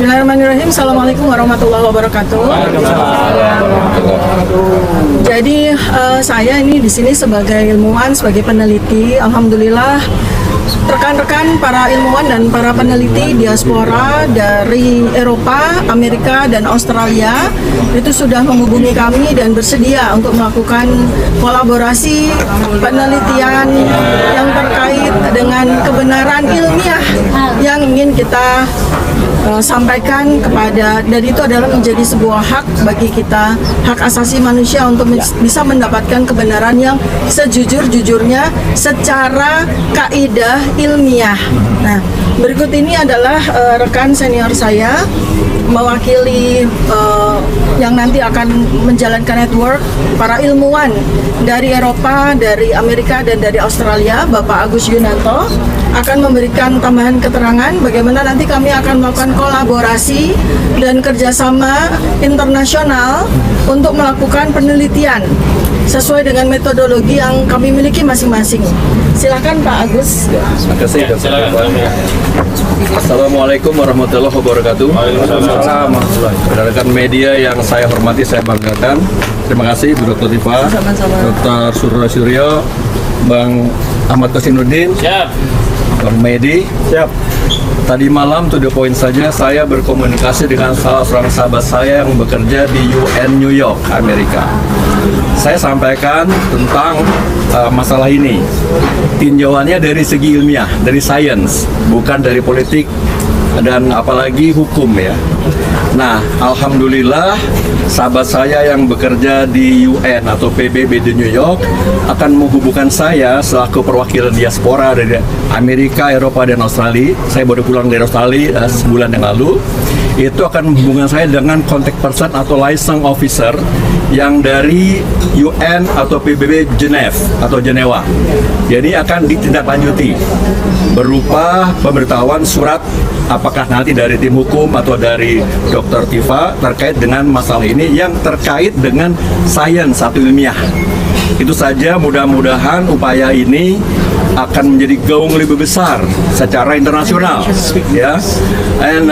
Bismillahirrahmanirrahim. Assalamualaikum warahmatullahi wabarakatuh. Jadi saya ini di sini sebagai ilmuwan, sebagai peneliti. Alhamdulillah rekan-rekan para ilmuwan dan para peneliti diaspora dari Eropa, Amerika, dan Australia itu sudah menghubungi kami dan bersedia untuk melakukan kolaborasi penelitian yang terkait dengan kebenaran ilmiah yang ingin kita sampaikan kepada, dan itu adalah menjadi sebuah hak bagi kita, hak asasi manusia untuk bisa mendapatkan kebenaran yang sejujur-jujurnya secara kaidah ilmiah. Nah, berikut ini adalah rekan senior saya mewakili yang nanti akan menjalankan network para ilmuwan dari Eropa, dari Amerika, dan dari Australia. Bapak Agus Yunanto akan memberikan tambahan keterangan bagaimana nanti kami akan melakukan kolaborasi dan kerjasama internasional untuk melakukan penelitian sesuai dengan metodologi yang kami miliki masing-masing. Silakan Pak Agus. Terima kasih. Assalamualaikum warahmatullahi wabarakatuh. Rekan media yang saya hormati, saya banggakan. Terima kasih Bu Dr. Tifa, Dr. Suryo, Bang Ahmad Kasinuddin, Bang Medi. Tadi malam to the point saja, saya berkomunikasi dengan salah seorang sahabat saya yang bekerja di UN New York, Amerika. Saya sampaikan tentang masalah ini. Tinjauannya dari segi ilmiah, dari sains, bukan dari politik dan apalagi hukum ya. Nah, alhamdulillah sahabat saya yang bekerja di UN atau PBB di New York akan menghubungkan saya selaku perwakilan diaspora dari Amerika, Eropa, dan Australia. Saya baru pulang dari Australia sebulan yang lalu. Itu akan menghubungkan saya dengan contact person atau liaison officer yang dari UN atau PBB Jenewa. Jadi akan ditindaklanjuti berupa pemberitahuan surat apakah nanti dari tim hukum atau dari Dr. Tifa terkait dengan masalah ini yang terkait dengan sains atau ilmiah. Itu saja, mudah-mudahan upaya ini akan menjadi gaung lebih besar secara internasional ya. And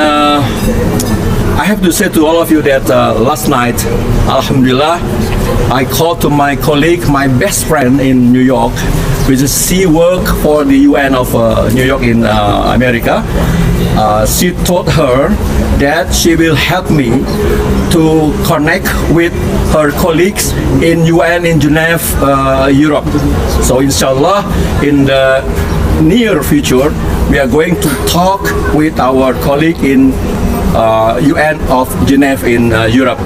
I have to say to all of you that last night, alhamdulillah, I called to my colleague, my best friend in New York, which is she work for the UN of New York in America. She told her that she will help me to connect with her colleagues in UN in Geneva, Europe. So inshallah, in the near future, we are going to talk with our colleague in UN of Geneva in Europe.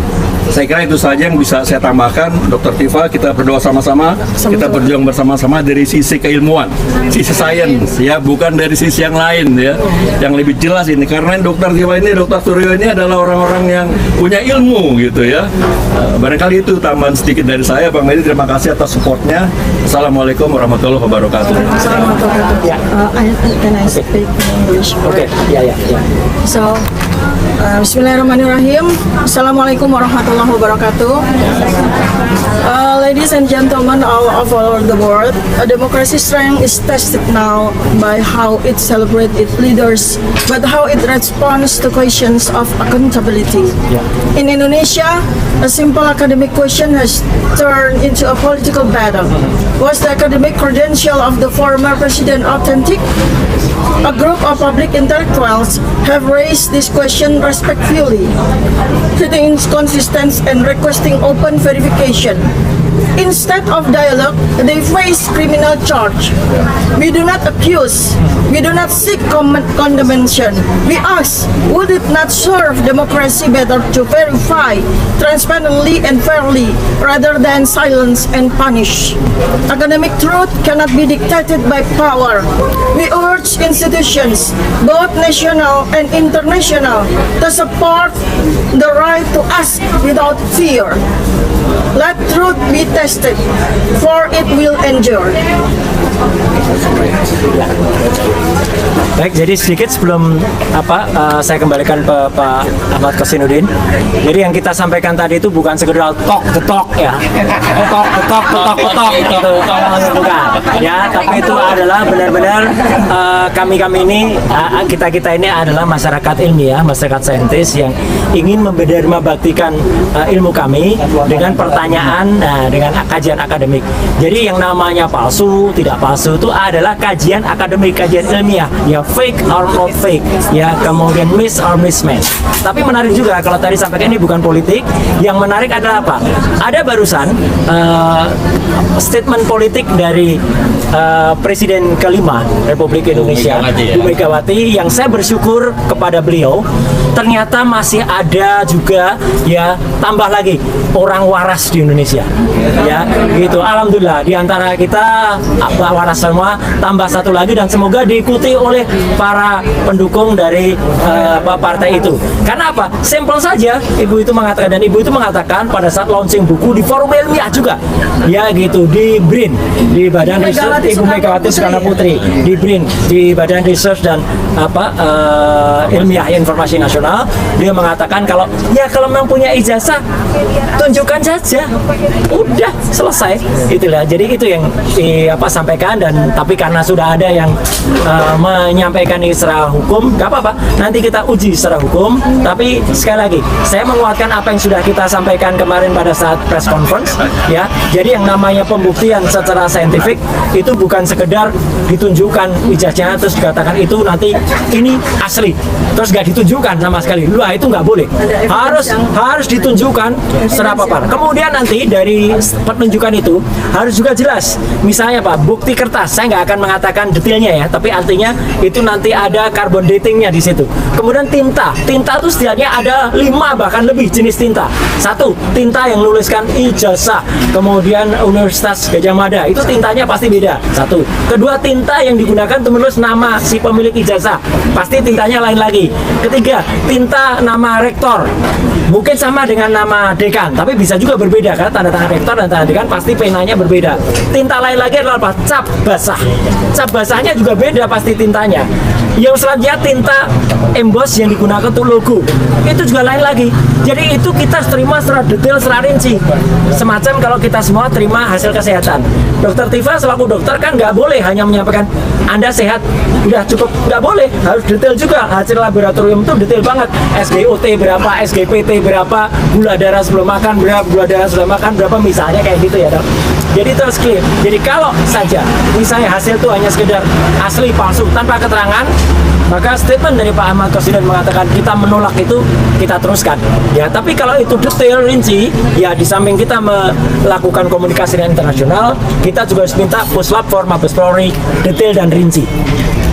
Saya kira itu saja yang bisa saya tambahkan. Dr. Tifa, kita berdoa sama-sama, kita berjuang bersama-sama dari sisi keilmuan, sisi sains ya, bukan dari sisi yang lain ya, yang lebih jelas ini. Karena Dr. Tifa ini, Dr. Suryo ini adalah orang-orang yang punya ilmu gitu ya. Barangkali itu tambahan sedikit dari saya. Bang Medi, terima kasih atas supportnya. Assalamualaikum warahmatullahi wabarakatuh. Can I speak English? Okay. Yeah. So, Bismillahirrahmanirrahim. Assalamualaikum warahmatullahi wabarakatuh. Ladies and gentlemen all over the world, democracy strength is tested now by how it celebrates its leaders, but how it responds to questions of accountability. In Indonesia, a simple academic question has turned into a political battle. Was the academic credential of the former president authentic? A group of public intellectuals have raised this question respectfully, citing inconsistence and requesting open verification. Instead of dialogue, they face criminal charge. We do not accuse, we do not seek condemnation. We ask, would it not serve democracy better to verify transparently and fairly rather than silence and punish? Academic truth cannot be dictated by power. We urge institutions, both national and international, to support the right to ask without fear. Let truth be tested, for it will endure. Baik, jadi sedikit sebelum saya kembalikan ke Pak Ahmad Kosinudin. Jadi yang kita sampaikan tadi itu bukan sekedar talk the talk ya, talk gitu, bukan. Ya, tapi itu adalah benar-benar kami ini kita ini adalah masyarakat ilmiah, masyarakat saintis yang ingin membaktikan ilmu kami dengan pertanyaan, dengan kajian akademik. Jadi yang namanya palsu, tidak palsu itu adalah kajian akademik, kajian ilmiah, ya fake or not fake, ya kemudian miss or mismatch. Tapi menarik juga kalau tadi sampaikan ini bukan politik. Yang menarik adalah apa? Ada barusan statement politik dari Presiden kelima Republik Indonesia, Bu Megawati, yang saya bersyukur kepada beliau. Ternyata masih ada juga ya tambah lagi orang waras di Indonesia, ya gitu. Alhamdulillah di antara kita waras semua, tambah satu lagi dan semoga diikuti oleh para pendukung dari partai itu. Karena apa? Simpel saja, ibu itu mengatakan pada saat launching buku di forum ilmiah juga, ya gitu, di BRIN, di Badan Riset Ibu Megawati Soekarno Putri, di BRIN, di Badan Riset dan Ilmiah Informasi Nasional. Dia mengatakan kalau memang punya ijazah tunjukkan saja, udah selesai, itulah. Jadi itu yang sampaikan, dan tapi karena sudah ada yang menyampaikan ini secara hukum, nggak apa-apa, nanti kita uji secara hukum. Tapi sekali lagi saya menguatkan apa yang sudah kita sampaikan kemarin pada saat press conference, ya. Jadi yang namanya pembuktian secara saintifik itu bukan sekedar ditunjukkan ijazahnya terus dikatakan itu nanti ini asli terus nggak ditunjukkan sama sekali. Itu nggak boleh, harus ditunjukkan secara papar. Kemudian nanti dari penunjukan itu harus juga jelas, misalnya Pak, bukti kertas. Saya nggak akan mengatakan detailnya ya, tapi artinya itu nanti ada carbon datingnya di situ. Kemudian tinta itu setidaknya ada 5 bahkan lebih jenis tinta. Satu, tinta yang menuliskan ijazah, kemudian Universitas Gadjah Mada, itu tintanya pasti beda. Satu. Kedua, tinta yang digunakan untuk menulis nama si pemilik ijazah, pasti tintanya lain lagi. Ketiga, tinta nama rektor, mungkin sama dengan nama dekan, tapi bisa juga berbeda karena tanda tangan rektor dan tanda dekan pasti penanya berbeda. Tinta lain lagi adalah apa? Cap basah. Cap basahnya juga beda pasti tintanya. Yang selanjutnya tinta emboss yang digunakan untuk logo, itu juga lain lagi. Jadi itu kita terima secara detail, secara rinci. Semacam kalau kita semua terima hasil kesehatan. Dokter Tifa selaku dokter kan nggak boleh hanya menyampaikan Anda sehat, udah cukup, nggak boleh, harus detail juga. Hasil laboratorium itu detail banget. SGOT berapa, SGPT berapa, gula darah sebelum makan berapa, gula darah setelah makan berapa, misalnya kayak gitu ya dok. Jadi terus clear. Jadi kalau saja misalnya hasil itu hanya sekedar asli palsu tanpa keterangan, maka statement dari Pak Ahmad Kosinudin mengatakan kita menolak itu, kita teruskan. Ya, tapi kalau itu detail rinci, ya di samping kita melakukan komunikasi dengan internasional, kita juga harus minta puslap for Mabes Polri detail dan rinci.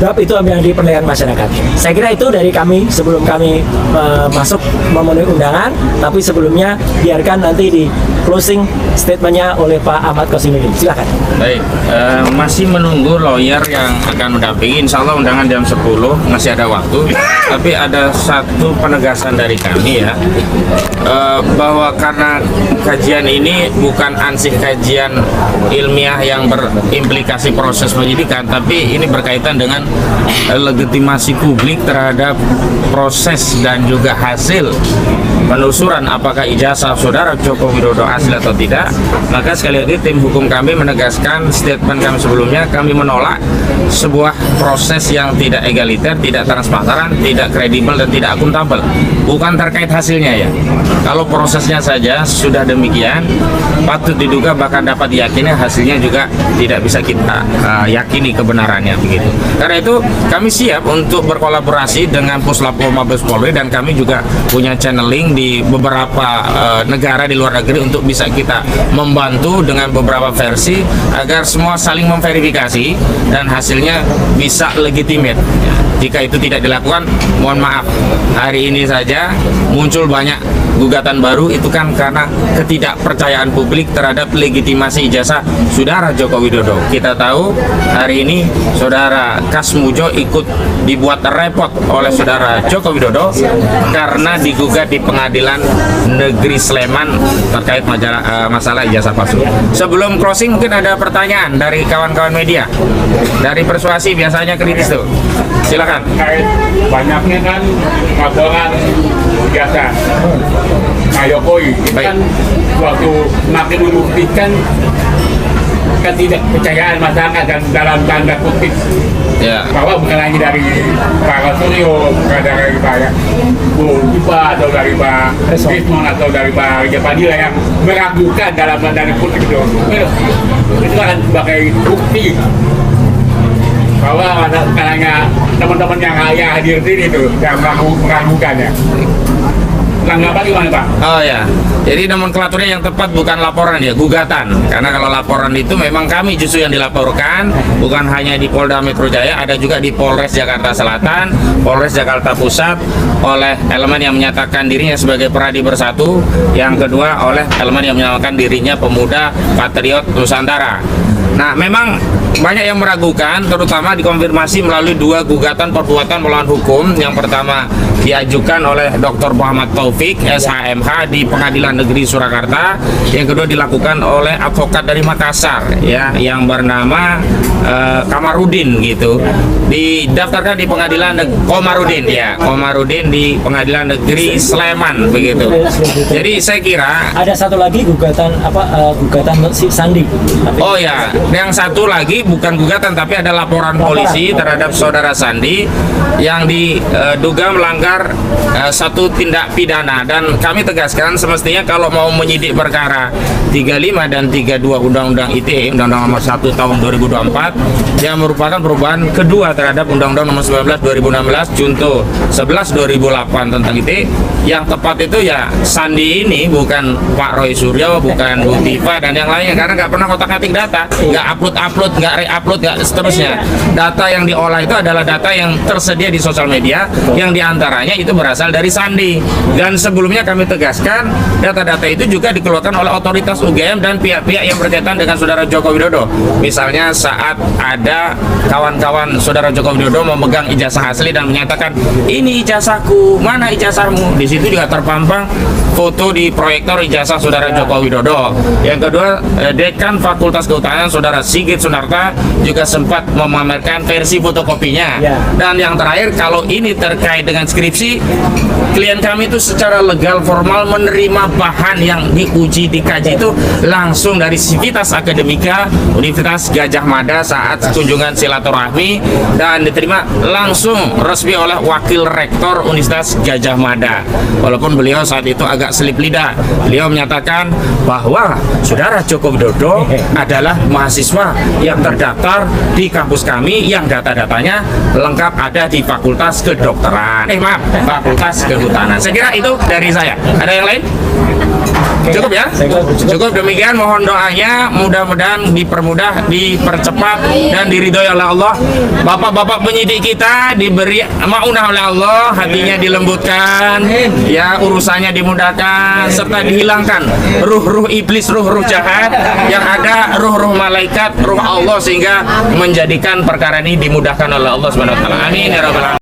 Sebab itu yang di penilaian masyarakat. Saya kira itu dari kami sebelum kami masuk memenuhi undangan, tapi sebelumnya biarkan nanti di closing statementnya oleh Pak Ahmad Kosinudin. Silakan. Baik, masih menunggu lawyer yang akan mendampingi. Insya Allah undangan jam 10, masih ada waktu. Tapi ada satu penegasan dari kami ya, bahwa karena kajian ini bukan ansih kajian ilmiah yang berimplikasi proses penyidikan, tapi ini berkaitan dengan legitimasi publik terhadap proses dan juga hasil penelusuran apakah ijazah saudara Joko Widodo asli atau tidak. Maka sekali lagi tim hukum kami menegaskan statement kami sebelumnya, kami menolak sebuah proses yang tidak egaliter, tidak transparan, tidak kredibel dan tidak akuntabel. Bukan terkait hasilnya ya. Kalau prosesnya saja sudah demikian, patut diduga bahkan dapat diyakini hasilnya juga tidak bisa kita yakini kebenarannya begitu. Karena itu kami siap untuk berkolaborasi dengan Puslapor Mabes Polri, dan kami juga punya channeling di beberapa negara di luar negeri untuk bisa kita membantu dengan beberapa versi agar semua saling memverifikasi dan hasilnya bisa legitimate. Jika itu tidak dilakukan, mohon maaf, hari ini saja muncul banyak gugatan baru itu kan karena ketidakpercayaan publik terhadap legitimasi ijazah Saudara Joko Widodo. Kita tahu hari ini Saudara Kasmujo ikut dibuat repot oleh Saudara Joko Widodo karena digugat di Pengadilan Negeri Sleman terkait masalah ijazah palsu. Sebelum closing mungkin ada pertanyaan dari kawan-kawan media. Dari Persuasi biasanya kritis tuh. Silakan. Banyaknya kan laporan ijazah Pak Jokowi itu kan waktu makin membuktikan ketidakpercayaan masyarakat dan dalam tanda kutip bahwa bukan hanya dari Pak Suryo, bukan dari Pak Bupa atau dari Pak Rismon atau dari Pak Japadila yang meragukan dalam tanda kutip itu kan sebagai bukti bahwa bukan hanya teman-teman yang hadir di sini itu yang meragukannya. Tanggapan gimana Pak? Oh ya, jadi nomenklaturnya yang tepat bukan laporan ya, gugatan. Karena kalau laporan itu memang kami justru yang dilaporkan, bukan hanya di Polda Metro Jaya, ada juga di Polres Jakarta Selatan, Polres Jakarta Pusat, oleh elemen yang menyatakan dirinya sebagai Peradi Bersatu, yang kedua oleh elemen yang menyatakan dirinya pemuda patriot Nusantara. Nah, memang banyak yang meragukan, terutama dikonfirmasi melalui 2 gugatan perbuatan melawan hukum. Yang pertama diajukan oleh Dr. Muhammad Taufik, SHMH di Pengadilan Negeri Surakarta. Yang kedua dilakukan oleh advokat dari Makassar, ya, yang bernama Kamarudin gitu. Didaftarkan di Pengadilan Komarudin, ya, Komarudin di Pengadilan Negeri Sleman begitu. Jadi saya kira Ada satu lagi gugatan gugatan si Sandi. oh ya, yang satu lagi bukan gugatan tapi ada laporan polisi terhadap saudara Sandi yang diduga melanggar satu tindak pidana, dan kami tegaskan semestinya kalau mau menyidik perkara 35 dan 32 Undang-Undang ITE, Undang-Undang Nomor 1 Tahun 2024 yang merupakan perubahan kedua terhadap Undang-Undang Nomor 19 2016 Junto 11 2008 tentang ITE, yang tepat itu ya Sandi ini, bukan Pak Roy Suryo, bukan Bu Tifa dan yang lainnya, karena nggak pernah ngotak-ngatik data, nggak upload, nggak re-upload, nggak seterusnya. Data yang diolah itu adalah data yang tersedia di sosial media, yang diantaranya itu berasal dari Sandi. Dan sebelumnya kami tegaskan, data-data itu juga dikeluarkan oleh otoritas UGM dan pihak-pihak yang berkaitan dengan Saudara Joko Widodo. Misalnya saat ada kawan-kawan Saudara Joko Widodo memegang ijazah asli dan menyatakan, ini ijazahku, mana ijazahmu? Di situ juga terpampang foto di proyektor ijazah Saudara Joko Widodo. Yang kedua, Dekan Fakultas Kehutanan Saudara Sigit Sunarta juga sempat memamerkan versi fotokopinya. Dan yang terakhir, kalau ini terkait dengan skripsi, klien kami itu secara legal formal menerima bahan yang diuji, dikaji itu langsung dari Sivitas Akademika Universitas Gajah Mada saat kunjungan silaturahmi, dan diterima langsung resmi oleh Wakil Rektor Universitas Gajah Mada. Walaupun beliau saat itu agak selip lidah, beliau menyatakan bahwa Saudara Joko Widodo adalah mahasiswa yang terdaftar di kampus kami yang data-datanya lengkap ada di Fakultas Kedokteran. Fakultas Kehutanan. Saya kira itu dari saya. Ada yang lain? Cukup ya? Cukup, demikian, mohon doanya mudah-mudahan dipermudah, dipercepat dan diridhoi oleh Allah. Bapak-bapak penyidik kita diberi maunah oleh Allah, hatinya dilembutkan, ya, urusannya dimudahkan serta dihilangkan ruh-ruh iblis, ruh-ruh jahat, yang ada ruh-ruh malaikat, ruh Allah, sehingga menjadikan perkara ini dimudahkan oleh Allah Subhanahu wa taala. Amin ya rabbal alamin.